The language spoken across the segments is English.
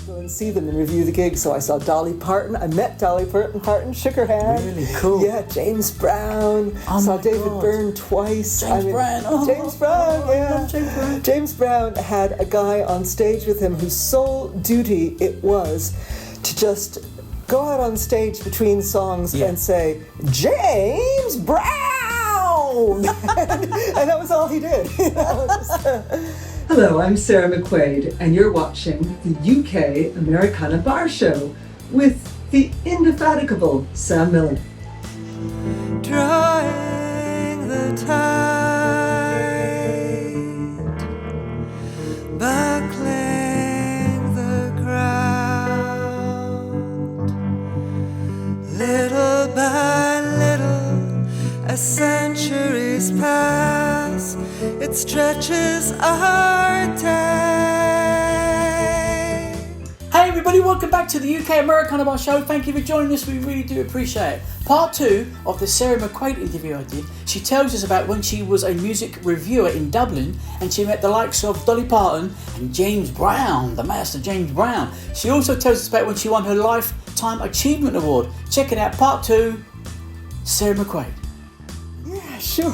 Go and see them and review the gig. So I saw Dolly Parton. I met Dolly Parton, shook her hand. Really cool. Yeah, James Brown. Saw David Byrne twice. James Brown. Oh, James Brown, yeah. James Brown. James Brown had a guy on stage with him whose sole duty it was to just go out on stage between songs and say, James Brown! and that was all he did. Hello, I'm Sarah McQuaid, and you're watching the UK Americana Bar Show with the indefatigable Sam Miller. Drawing the tide, buckling the ground, little by little, as centuries pass, it stretches our day. Hey everybody, welcome back to the UK Americana Bar Show. Thank you for joining us, we really do appreciate it. Part 2 of the Sarah McQuaid interview I did, she tells us about when she was a music reviewer in Dublin and she met the likes of Dolly Parton and James Brown, the master James Brown. She also tells us about when she won her Lifetime Achievement Award. Check it out, Part 2, Sarah McQuaid. Yeah, sure.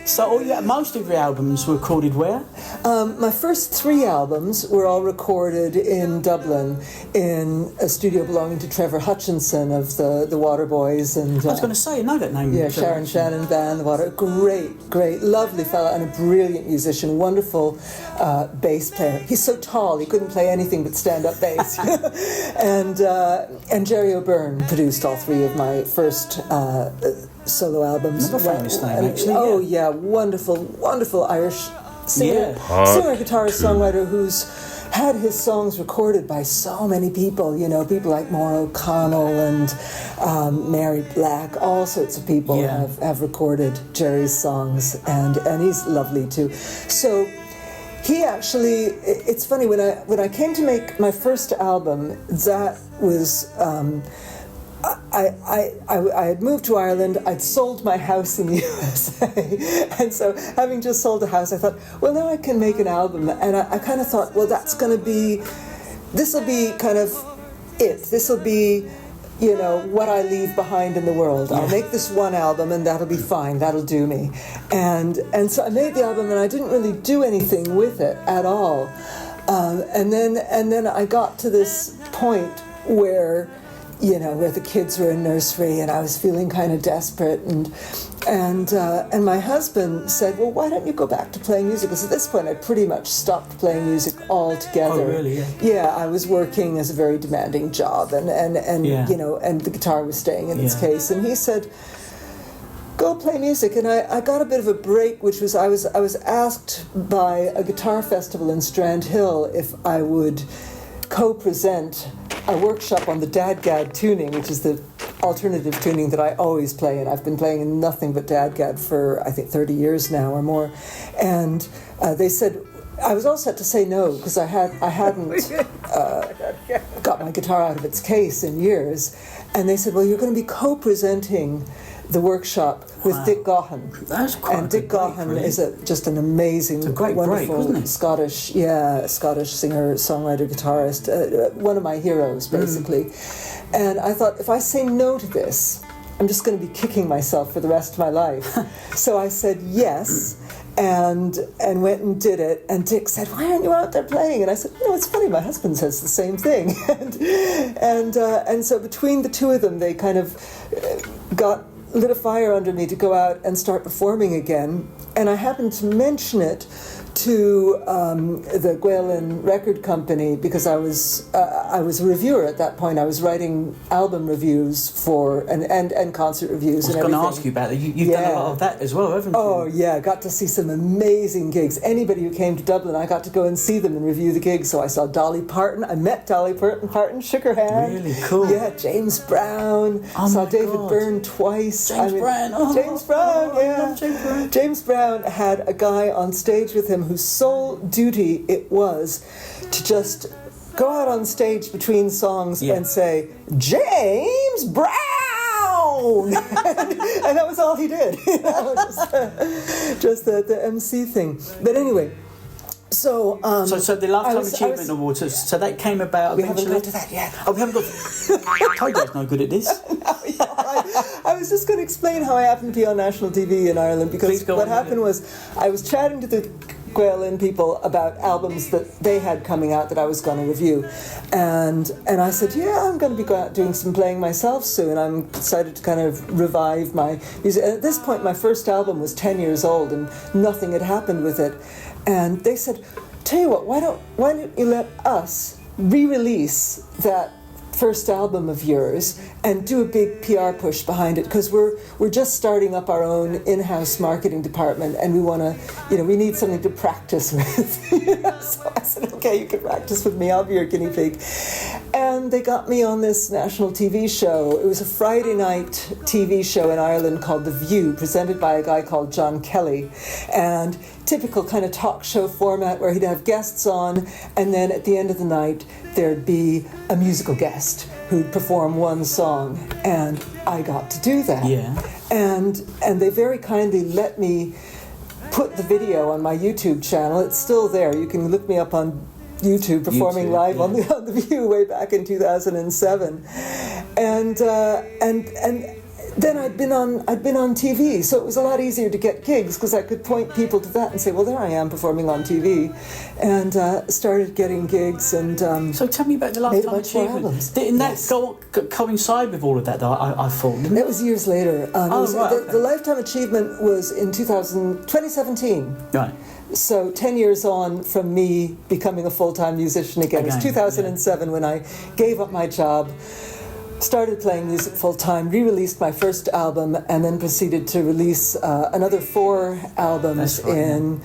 So most of your albums were recorded where? My first 3 albums were all recorded in Dublin in a studio belonging to Trevor Hutchinson of the Waterboys. And I was going to say, I know that name. Yeah, Sharon Shannon Band, the Water. Great, lovely fella and a brilliant musician, wonderful bass player. He's so tall, he couldn't play anything but stand-up bass. and Jerry O'Byrne produced all 3 of my first solo albums. Another famous name, actually. Oh, yeah, wonderful Irish singer, guitarist, songwriter who's had his songs recorded by so many people, people like Maura O'Connell and Mary Black, all sorts of people have recorded Jerry's songs, and he's lovely too. So he actually, it's funny, when I came to make my first album, that was I had moved to Ireland, I'd sold my house in the USA, and so having just sold a house, I thought, well, now I can make an album, and I kind of thought, well, this'll be kind of it, this'll be, what I leave behind in the world. I'll make this one album and that'll be fine, that'll do me. And so I made the album and I didn't really do anything with it at all. And then I got to this point where the kids were in nursery, and I was feeling kind of desperate, and my husband said, well, why don't you go back to playing music? Because at this point I'd pretty much stopped playing music altogether. Oh, really? Yeah, I was working as a very demanding job, and the guitar was staying in its case, and he said, go play music. And I got a bit of a break, which was I was asked by a guitar festival in Strand Hill if I would co-present a workshop on the Dadgad tuning, which is the alternative tuning that I always play, and I've been playing in nothing but Dadgad for, I think, 30 years now or more. And they said, I was all set to say no, because I hadn't got my guitar out of its case in years. And they said, well, you're going to be co-presenting the workshop with Dick Gaughan. That's quite and Dick Gaughan really. is just an amazing, wonderful Scottish singer, songwriter, guitarist, one of my heroes, basically. And I thought, if I say no to this, I'm just going to be kicking myself for the rest of my life. So I said yes, and went and did it. And Dick said, why aren't you out there playing? And I said, it's funny, my husband says the same thing. and so between the two of them, they kind of lit a fire under me to go out and start performing again. And I happened to mention it to the Gwaelin record company, because I was a reviewer at that point. I was writing album reviews and concert reviews. I was going to ask you about that. You've done a lot of that as well, haven't you? Oh yeah, got to see some amazing gigs. Anybody who came to Dublin, I got to go and see them and review the gigs. So I saw Dolly Parton. I met Dolly Parton, shook her hand. Really cool. Yeah, James Brown. Saw David Byrne twice. James Brown. James Brown had a guy on stage with him whose sole duty it was to just go out on stage between songs and say, James Brown! and that was all he did. Just the MC thing. But anyway, So, so the Lifetime Achievement Award, so that came about eventually? We haven't got to that yet. Oh, we haven't got... Togo's no good at this. I was just going to explain how I happened to be on national TV in Ireland, because what happened was I was chatting to the Gaelin people about albums that they had coming out that I was going to review, and I said, yeah, I'm going to be doing some playing myself soon. I'm excited to kind of revive my music. At this point, my first album was 10 years old and nothing had happened with it, and they said, tell you what, why don't you let us re-release that first album of yours and do a big PR push behind it, because we're just starting up our own in-house marketing department, and we want to, we need something to practice with. So I said, okay, you can practice with me, I'll be your guinea pig. And they got me on this national TV show. It was a Friday night TV show in Ireland called The View, presented by a guy called John Kelly, and typical kind of talk show format where he'd have guests on, and then at the end of the night there'd be a musical guest who'd perform one song, and I got to do that. Yeah. And they very kindly let me put the video on my YouTube channel. It's still there. You can look me up on YouTube performing live on the View way back in 2007, and then I'd been on TV, so it was a lot easier to get gigs because I could point people to that and say, well, there I am performing on TV, and started getting gigs. And so tell me about the Lifetime Achievement. Didn't that coincide with all of that, though? I thought. That was years later. The Lifetime Achievement was in 2017. Right. So 10 years on from me becoming a full-time musician again. It was 2007 when I gave up my job, started playing music full-time, re-released my first album, and then proceeded to release another 4 albums in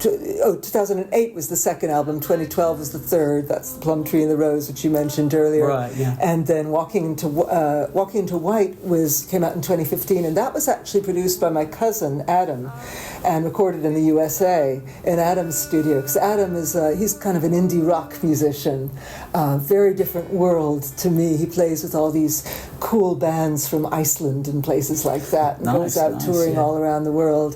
2008 was the second album, 2012 was the third, that's The Plum Tree and the Rose, which you mentioned earlier. Right, yeah. And then Walking into White came out in 2015, and that was actually produced by my cousin, Adam, and recorded in the USA, in Adam's studio, because Adam is, he's kind of an indie rock musician, very different world to me. He plays with all these cool bands from Iceland and places like that, and goes out touring all around the world.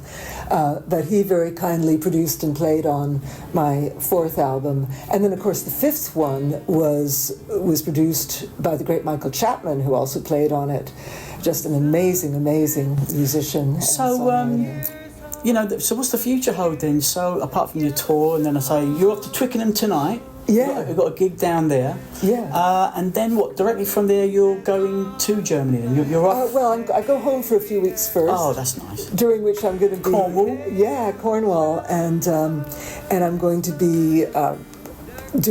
But he very kindly produced and played on my 4th album. And then, of course, the 5th one was produced by the great Michael Chapman, who also played on it. Just an amazing, amazing musician. So, so what's the future hold then? So, apart from your tour, and then I say, you're off to Twickenham tonight. Yeah. You've got a gig down there. Yeah. And then what? Directly from there, you're going to Germany and you're off? I go home for a few weeks first. Oh, that's nice. During which I'm going to be... Cornwall? Yeah, Cornwall. And I'm going to be... I'm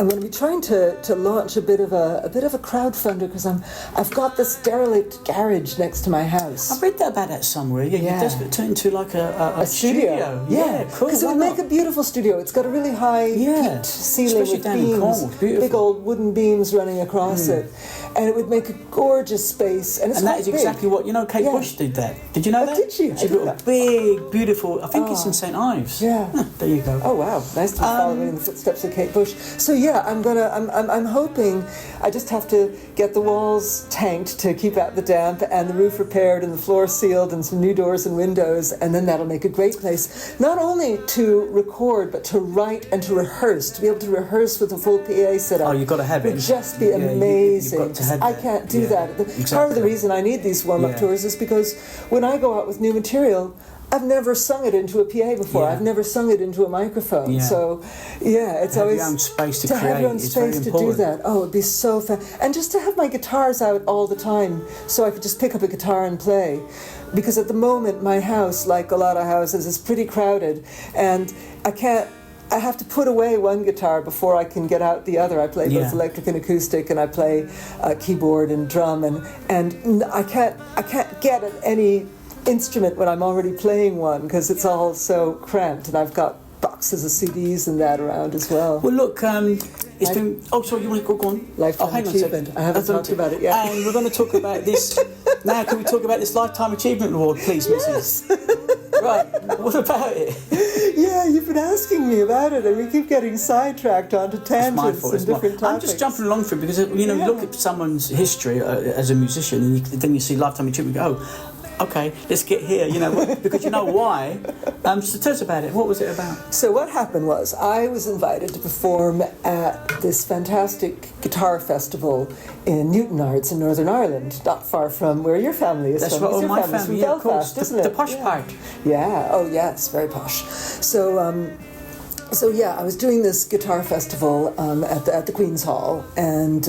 going to be trying to launch a bit of a crowdfunder, because I've got this derelict garage next to my house. I've read about that somewhere. Yeah, you're desperate to turn into like a studio. Yeah, cool. Because it would make a beautiful studio. It's got a really high peaked ceiling, especially with down in Cornwall. beams, big old wooden beams running across it, and it would make a gorgeous space. And that is exactly what Kate Bush did. That did you know that? Did she? She built a big, beautiful. I think it's in St Ives. Yeah. There you go. Oh wow, nice to be following in the footsteps of Kate Bush. So yeah, I'm hoping I just have to get the walls tanked to keep out the damp, and the roof repaired, and the floor sealed, and some new doors and windows, and then that'll make a great place, not only to record, but to write and to rehearse, to be able to rehearse with a full PA setup. Oh, you've got to have it. It would just be amazing. You've got to have I can't do that. Exactly. Part of the reason I need these warm-up tours is because when I go out with new material, I've never sung it into a PA before. Yeah. I've never sung it into a microphone. Yeah. So, it's to always... have your own space to create. To have your own it's space very to do that. Oh, it'd be so fun. And just to have my guitars out all the time, so I could just pick up a guitar and play. Because at the moment, my house, like a lot of houses, is pretty crowded. And I have to put away one guitar before I can get out the other. I play both electric and acoustic, and I play keyboard and drum, and I can't get at any instrument when I'm already playing one, because it's all so cramped, and I've got boxes of CDs and that around as well. Well, look, it's been... Oh, sorry, you want to go on? Lifetime Achievement. I haven't talked about it yet. And we're going to talk about this... Now, can we talk about this Lifetime Achievement Award, please, Mrs.? Right, what about it? Yeah, you've been asking me about it, and we keep getting sidetracked onto tangents and different topics. I'm just jumping along for it, because, you look at someone's history as a musician, and then you see Lifetime Achievement, okay, let's get here, because you know why. So tell us about it. What was it about? So what happened was I was invited to perform at this fantastic guitar festival in Newtonards in Northern Ireland, not far from where your family is from. That's right, my family's family, from of course. Belfast, isn't it? The posh part. Yeah, oh yes, very posh. So yeah, I was doing this guitar festival at the Queen's Hall, and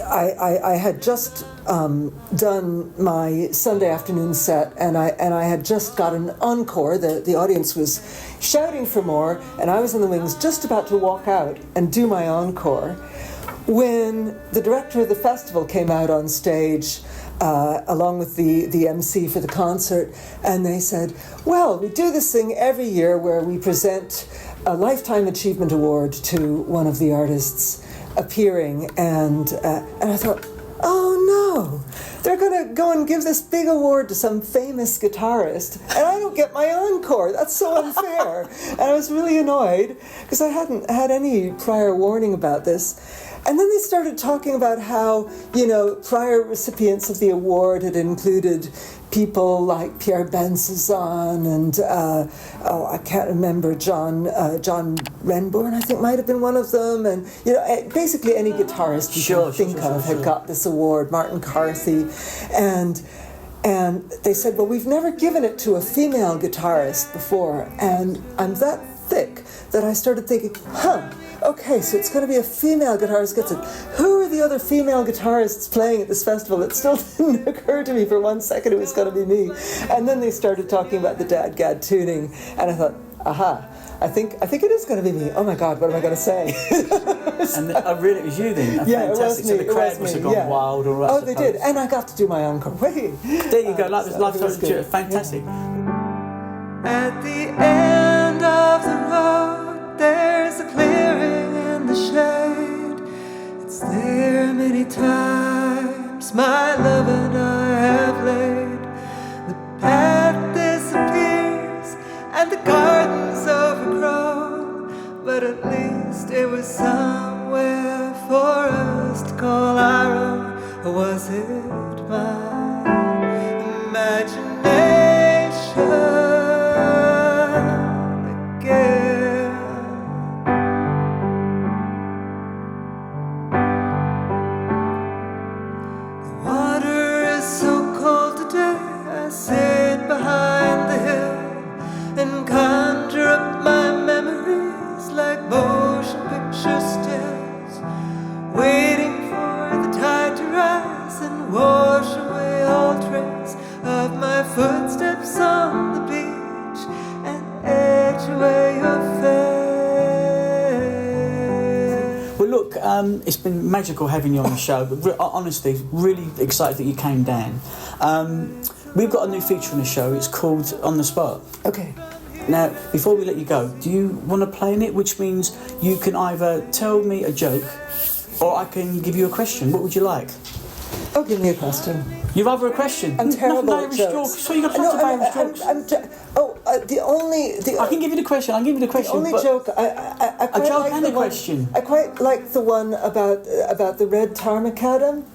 I had just done my Sunday afternoon set, and I had just got an encore. The audience was shouting for more, and I was in the wings, just about to walk out and do my encore, when the director of the festival came out on stage, along with the MC for the concert, and they said, well, we do this thing every year where we present a Lifetime Achievement Award to one of the artists appearing, and I thought, oh no, they're going to go and give this big award to some famous guitarist, and I don't get my encore. That's so unfair. And I was really annoyed, because I hadn't had any prior warning about this. And then they started talking about how, prior recipients of the award had included people like Pierre Benzazon and, I can't remember, John Renbourn, I think might have been one of them. And, basically any guitarist you can think of had got this award, Martin Carthy. And they said, well, we've never given it to a female guitarist before. And I'm that thick that I started thinking, okay, so it's going to be a female guitarist gets it. Who are the other female guitarists playing at this festival? It still didn't occur to me for 1 second it was going to be me. And then they started talking about the Dad-Gad tuning, and I thought, aha, I think it is going to be me. Oh my God, what am I going to say? And really, it was you then? Yeah, fantastic. it was me. So the crowd must have gone wild. All right, oh, they did. And I got to do my encore. Wait. There you go. Fantastic. Yeah. At the end of the road, there's a clearing in the shade. It's there many times my love and I have laid. The path disappears and the garden's overgrown, but at least it was somewhere for us to call our own. Or was it my imagination? Footsteps on the beach and edge away your face. Well, look, it's been magical having you on the show. But honestly, really excited that you came down. We've got a new feature on the show. It's called On the Spot. Okay. Now, before we let you go, do you want to play in it? Which means you can either tell me a joke or I can give you a question. What would you like? Oh, give me a question. You've rather a question? I'm terrible at Irish jokes. So you got lots of Irish jokes. I can give you the question. I'll give you the question. The only joke I quite a joke like and the a one, question. I quite like the one about the red tarmacadam.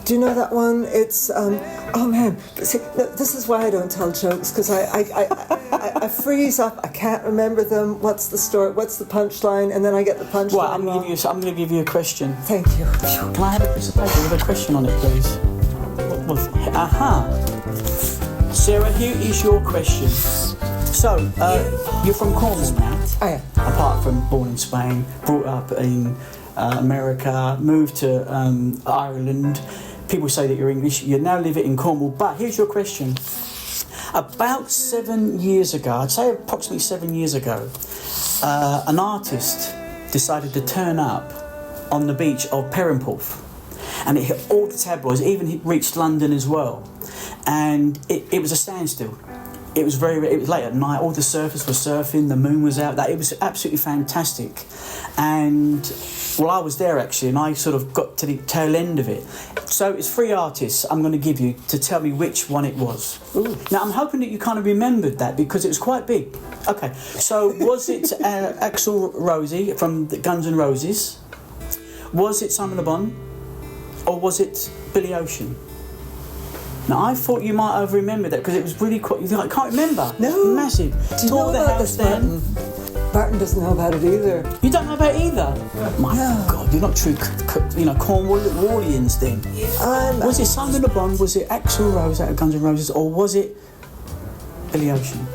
Do you know that one? It's oh man. See, this is why I don't tell jokes, because I freeze up. I can't remember them. What's the story? What's the punchline? And then I get the punchline. Well, I'm going to give you a question. Thank you. Can I have a piece of paper with a question on it, please? Aha. Sarah, here is your question. So, you're from Cornwall now? I am. Apart from born in Spain, brought up in America, moved to Ireland. People say that you're English. You now live in Cornwall. But here's your question. About 7 years ago, I'd say approximately 7 years ago, an artist decided to turn up on the beach of Perranporth. And it hit all the tabloids, even reached London as well. And it was a standstill. It was late at night, all the surfers were surfing, the moon was out, it was absolutely fantastic. And, well, I was there actually, and I sort of got to the tail end of it. So it's 3 artists I'm going to give you to tell me which one it was. Ooh. Now, I'm hoping that you kind of remembered that, because it was quite big. Okay, so was it Axl Rose from the Guns N' Roses? Was it Simon Le Bon? Or was it Billy Ocean? Now, I thought you might have remembered that because it was really quite. I can't remember. No. Massive. Do you know about this, Barton? Barton doesn't know about it either. You don't know about it either? My God, you're not true, Cornwallians then. Was it Simon Le Bon, was it Axl Rose out of Guns N' Roses, or was it Billy Ocean?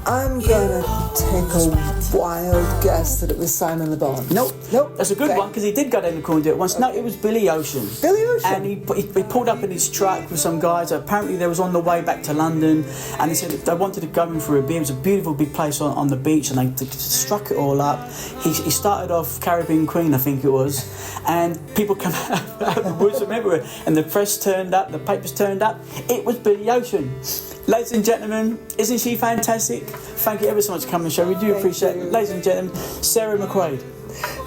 I'm gonna take a wild guess that it was Simon Le Bon. Nope. That's a good one because he did go down the corner and do it once. Okay. No, it was Billy Ocean. Billy Ocean. And he pulled up in his truck with some guys. Apparently, they was on the way back to London, and they said they wanted to go in for a beer. It was a beautiful big place on the beach, and they struck it all up. He started off Caribbean Queen, I think it was, and people come out of the woods from everywhere, and the press turned up, the papers turned up. It was Billy Ocean. Ladies and gentlemen, isn't she fantastic? Thank you ever so much for coming on the show. We do appreciate it. Ladies and gentlemen, Sarah McQuaid.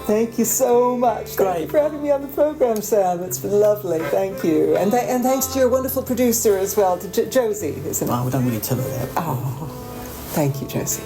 Thank you so much. Great. Thank you for having me on the programme, Sam. It's been lovely. Thank you. And thanks to your wonderful producer as well, to Josie, isn't it? Oh, we don't really tell her that. Oh, thank you, Josie.